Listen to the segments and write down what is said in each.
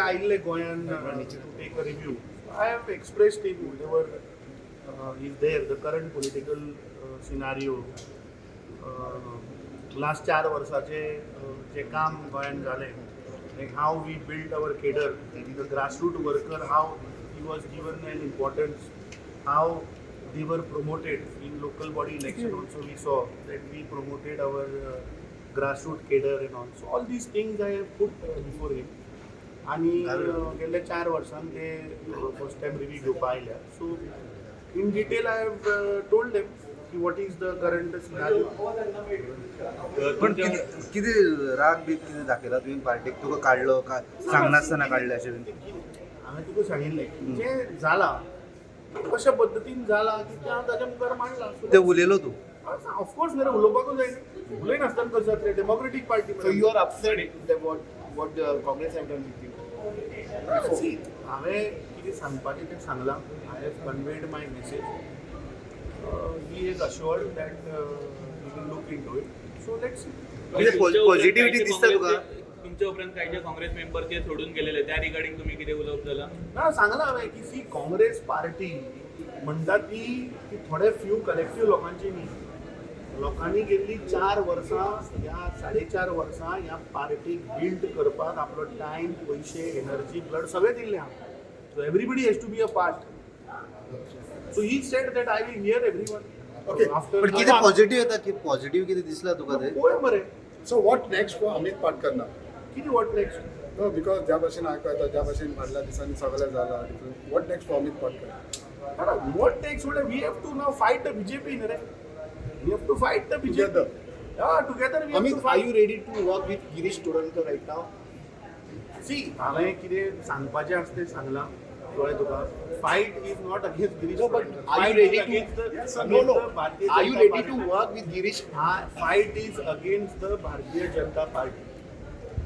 आयिल्ले गोंयान to take a review. I have expressed in whatever is there, the current political scenario, last 4 वर्साचे जे काम गोंयान जालें, like how we built our cadre, the grassroots worker, how he was given an importance, how they were promoted in local body election. Also we saw that we promoted our grassroots cadre and all. So all these things I have put before him. आणि गेल्या 4 वर्सांत ते first time review घेवपा आयल्या. So in detail I have told them की what is the current scenario. पण किती राग बी किती दाखयला तुवें पार्टीक तुका काडलो काय सांगनासतना काडले अशें बीन? हांवें तुका सांगिल्लें जें जालां कशा पद्दतीन जाला की तें हांव ताच्या मुखार मांडलां. ते उलयलो तूं? ऑफकोर्स मेरे उलोवपाकूच जाय, उलयनासतना कशें जातलें. Democratic party. So you are upset that what the Congress have done with you? हांवें कितें सांगपाचें तें सांगलां. I have conveyed my message. He is assured that we will look into it. So let's see. Positivity दिसता तुका? तुमच्या उपरांत काही जे काँग्रेस मेंबर ते सोडून गेलेले त्या रिगार्डिंग तुम्ही किती उलोवप जाला? ना सांगलां हांवें की सी काँग्रेस पार्टी म्हणटा ती थोडे फ्यू कलेक्टिव्ह लोकांची न्ही. लोकांनी गेल्ली 4 वर्सां ह्या 4.5 वर्सां ह्या पार्टीक बिल्ड करपाक आपलो टायम, पयशे, एनर्जी, ब्लड सगळें दिल्लें हांव. So everybody has to be a part. So he said that I will hear everyone. Okay. पण किती पॉझिटिव्ह येता की पॉझिटिव्ह किती दिसला तुका ते? पळय मरे So what next for Amit Patkar now? कितें वॉट नेक्स्ट. No, because ज्या भाशेन आयको येता ज्या भाशेन फाटल्या दिसांनी सगळें जाला different. What next for Amit Patkar? What next म्हणल्यार we have to now fight the BJP न्ही रे. We have to fight the BJP. Together we have Amit, to are fight. you ready to work with Girish Chodankar right now? सी हांवें कितें सांगपाचें आसा तें सांगलां. कळ्ळें तुका. Fight is not against Girish. No, but are you ready to? No. Are you ready to work with Girish? Fight is against the Bharatiya Janata Party.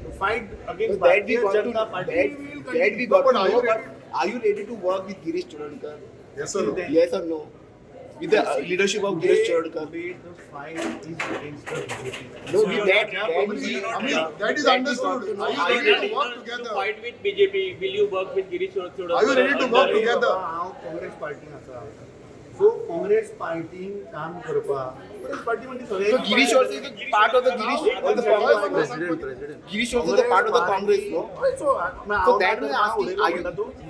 To fight against So that we Bharatiya got to Janata Party, that, we will that we continue. got But to are know. you But are you ready to work with Girish Chodankar? Yes or no? Yes or no? With the leadership of Girish Chodankar. Today the fight is against the BJP. No, with that That is understood. Are you ready to work To together? fight with BJP, will you work with Girish Chodankar? Are you ready to work together? हांव काँग्रेस पार्टीन आसा. So Congress पार्टीन काम करपाक Congress party म्हणजे So सगळे Girish also is a part of the Girish of the Congress. President Girish also is a part of the Congress, no? So that way I'm asking,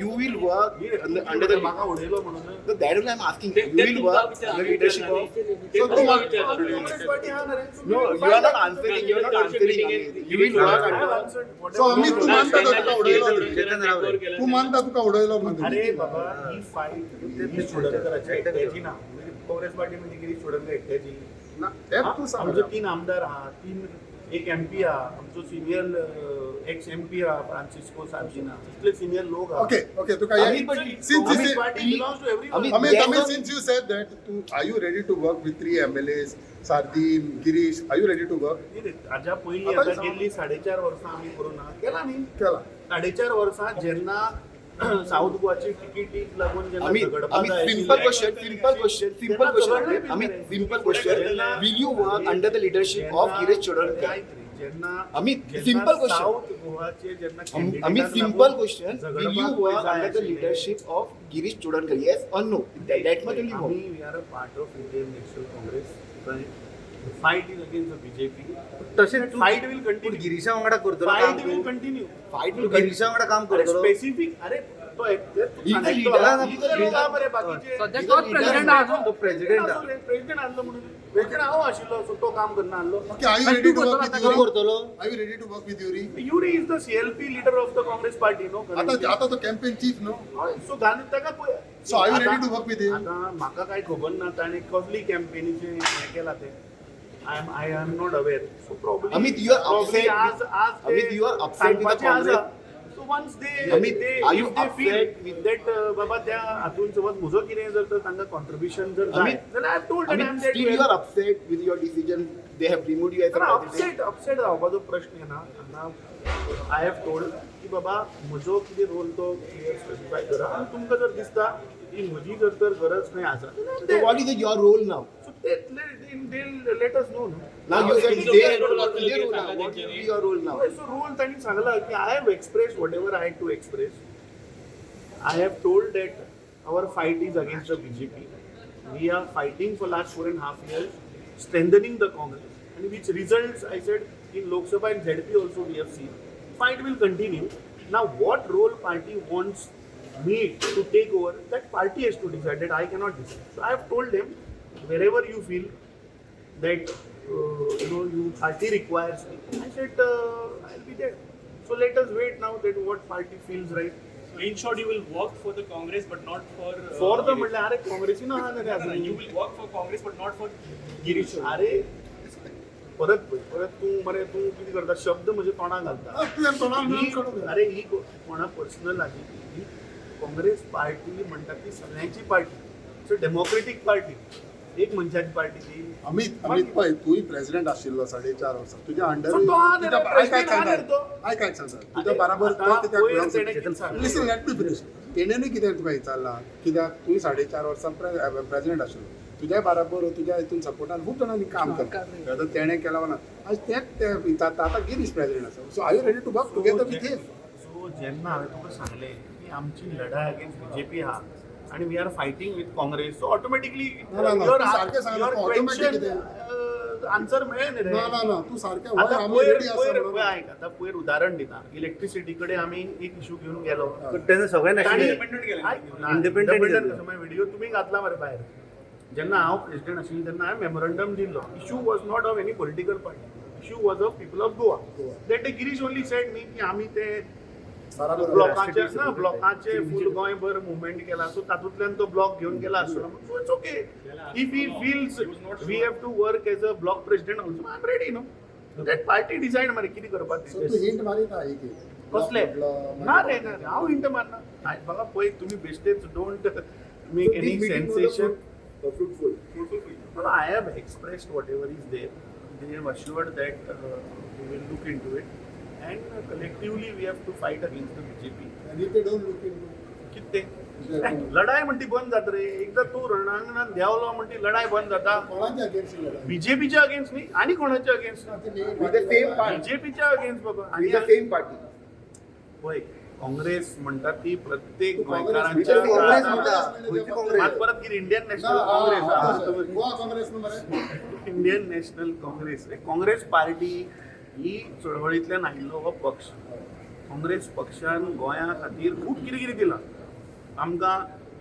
you will work under the म्हाका उडयलो म्हणून. So that way I'm asking, you will work under the leadership of. Congress party हा ना रे. No, you are not answering. You are not answering. You will work under. So Amit, तू मानता का तुका उडयलो? चेतन रावरे. तू मानता तुका उडयलो म्हणून? अरे बाबा ही फाईट गिरीश चोडणकराची एकट्याची ना. काँग्रेस पार्टी म्हणजे गिरीश चोडणकर एकट्याची ना, तेच तू सांग. आमचे 3 आमदार आहा, 3 एक MP आहा, आमचो सिनियर एक्स MP आहा फ्रांसिस्को सार्जिना. इतले सिनियर लोक आहा. Okay, तुका Amit, since you Congress say, party belongs to everyone. Amit, since you said that, are you ready to work with 3 MLAs, Sardin, Girish? Are you ready to work? हाज्या पयलीं आतां गेल्ली 4.5 वर्सां आमी कोरोना केला न्ही. केला. 4.5 वर्सां जेन्ना साऊथ गोवाची तिकीटीक लागून जेन्ना Amit, झगडपाक Amit, जाय simple आशिल्लें, question. Amit, simple question. Will you work under the leadership of Girish Chodankar? Amit, simple question. South गोवाचे जेन्ना Amit, simple question. Will you work under the leadership of Girish Chodankar? Yes or no? That much only आमी more. We are a part of Indian national Congress. Fight is against the BJP. तशेंच fight will पूण continue. गिरीशा वांगडा करतलो काम fight will तूं? Continue. Fight तूं will गिरीशा वांगडा काम करतलो? स्पेसिफिक अरे तो He's the leader. बाकीचे तो प्रेसिडेंट आहा. तो प्रेसिडेंट आहा. प्रेसिडेंट आणलो म्हणून प्रेसिडेंट हांव आशिल्लो सो तो काम करना आणलो. Okay, are you आणि ready तू to work with करतलो Yuri? करतलो? Are you ready to work with Yuri? Yuri is the CLP leader of the Congress party no. आता तो कॅम्पेन चीफ नो. सो घालून ताका पळय. So are you ready to work with him? आता म्हाका काय खबर ना ताणें कसली कॅम्पेनीचे हें केला ते. I am not aware. So probably. Amit, you are probably upset. आज Amit, you are upset with the Congress. So once they, Amit, are you if they feel upset with that बाबा त्या हातून समज म्हजो कितें जर तर तांकां कॉन्ट्रिब्युशन जर जाय Amit, then I have told that I am Amit, there still to you are help. upset with your decision. They have removed you as a president. Upset जावपाचो प्रश्न येना. आय हॅव टोल्ड की बाबा म्हजो कितें role तो clear specify करा. आनी तुमकां जर दिसता की म्हजी जर तर गरज खंय आसा So what is your role now? So they'll let us know. No? Now you said तुमचं they काय role what असेल is their ते role सांगा now? What will त्यांच्यानी. be your role now? So role त्यांनी सांगला की I have expressed whatever I had to express. I have told that our fight is against the BJP. We are fighting for last 4.5 years, strengthening the Congress, and which results I said in Lok Sabha and ZP also we have seen. Fight will continue. Now what role party wants me to take over, that party has to decide, that I cannot decide. So I have told them, wherever you feel that you party requires me, I said I'll be there. So let us wait now that what party feels right. In short, you will work for the Congress, but not for. For the Girish. म्हणलं अरे काँग्रेसी ना हा नाही You will work for Congress, but not for Girish. अरे परत तू मरे तू किती करता शब्द म्हणजे तोंडात घालता अरे ही कोणा पर्सनल आहे ही काँग्रेस पार्टी म्हणतात ती सगळ्यांची पार्टी डेमोक्रेटिक पार्टी एक मनशाची पार्टी ती अमित पळय तूय प्रेसिडेंट आशिल्लो 4.5 वर्सां तुज्या अंडर पण तो हा नाही, president हा नाही तो. काय सांगता तुज्या बराबर आता तो पयर तेणे कित्याक कितें सांगलें? लिसन लेट मी फिनिश तेणेनूय कित्याक तुका विचारला कित्याक तुय 4.5 वर्सां प्रेसिडेंट आशिल्लो तुज्या बराबर तुज्या हितून सपोर्टान खूब जाणांनी काम करता आतां तेणें केला ना आज तेच विचारता आतां गिरीश प्रेसिडेंट आसा so are you ready to work together with him so जेन्ना हांवें तुका सांगलें की आमची लढाई अगेन्स्ट बीजेपी हा आणि we are fighting with Congress so automatically ना, ना, तू सारकें सांगला, automatic कितें? आन्सर मेळ्ळें न्ही रे ना तू सारकें आता हय आमी पयर रेडी आसा पयर म्हणून. पळय आयक आता पयर उदाहरण दिता इलेक्ट्रिसिटी कडेन आमी एक इशू घेवन गेलो पण त्यांना सगळ्या ताणी- independent गेले. आयक, ना, Independent independent गेले. कसो मागीर व्हिडिओ तुमी घातला मरे भायर जेन्ना हांव प्रेसिडेंट आशिल्लो तेन्ना हांवें मेमोरंडम दिल्लो issue was not of any political party issue was of people of Goa that day Girish only sed न्ही की आमी ते ब्लॉकाचे फूल गोंयभर मुवमेंट केला सो तातूंतल्यान तो ब्लॉक घेवन गेला आसलो so it's okay if he feels we have to work as a block president also I am ready no that party decide मरे कितें करपाक सो तू हिंट मारीता एक कसले ना रे हांव हिंट मारना बघा पळय तुमी बेश्टेच don't make any sensation But I have expressed whatever is there. They have assured that we will look into it, and collectively we have to fight against the BJP. आणि ते डोंट लुक इन किती लढाई म्हणटी बंद जाता रे एकदा तू रणांगणात देवलो म्हणटी लढाई बंद जाता कोणाच्या अगेन्स्ट लढाई बीजेपीच्या अगेन्स्ट नाही आणि कोणाच्या against With the same party. बीजेपीच्या अगेन्स्ट बाबा With आणि the same party. होय काँग्रेस म्हणतात ती प्रत्येक काँग्रेस काँग्रेस गोंयकारांच्या म्हणटा आज परत किती Indian national Congress Goa Congress मरे Indian national Congress Congress party ही चळवळींतल्यान आयिल्लो हो पक्ष काँग्रेस पक्षान गोंया खातीर खूब कितें कितें दिलां आमकां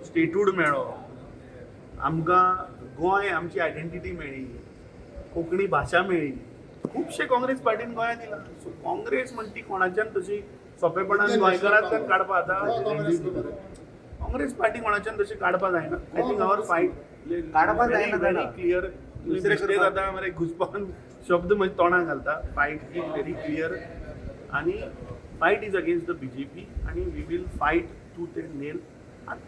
स्टेटूड मेळ्ळो आमकां गोंय आमची आयडेंटिटी मेळ्ळी कोंकणी भाशा मेळ्ळी खुबशे काँग्रेस पार्टीन गोंया दिलां सो काँग्रेस म्हणटी कोणाच्यान तशी सोंपेपणान गोंयकारांतल्यान काडपा जाता काँग्रेस पार्टी कोणाच्यान तशी काडपा जायना आय थिंक आवर फायट काडपा जायना व्हेरी जाणा. क्लियर दुसरे जाता मरे घुसपान शब्द म्हणजे तोंडाक घालता फायट इज व्हेरी क्लियर आणि fight is against the BJP आणि we will fight tooth and nail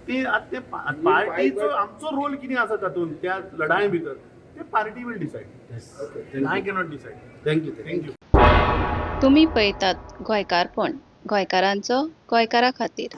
ते पार्टीचो आमचो रोल कितें आसा तातूंत त्या लढाये भितर ते party will decide I cannot decide thank you तुम्ही पळयतात गोंयकारपण गोंयकारांचो गोंयकारा खातीर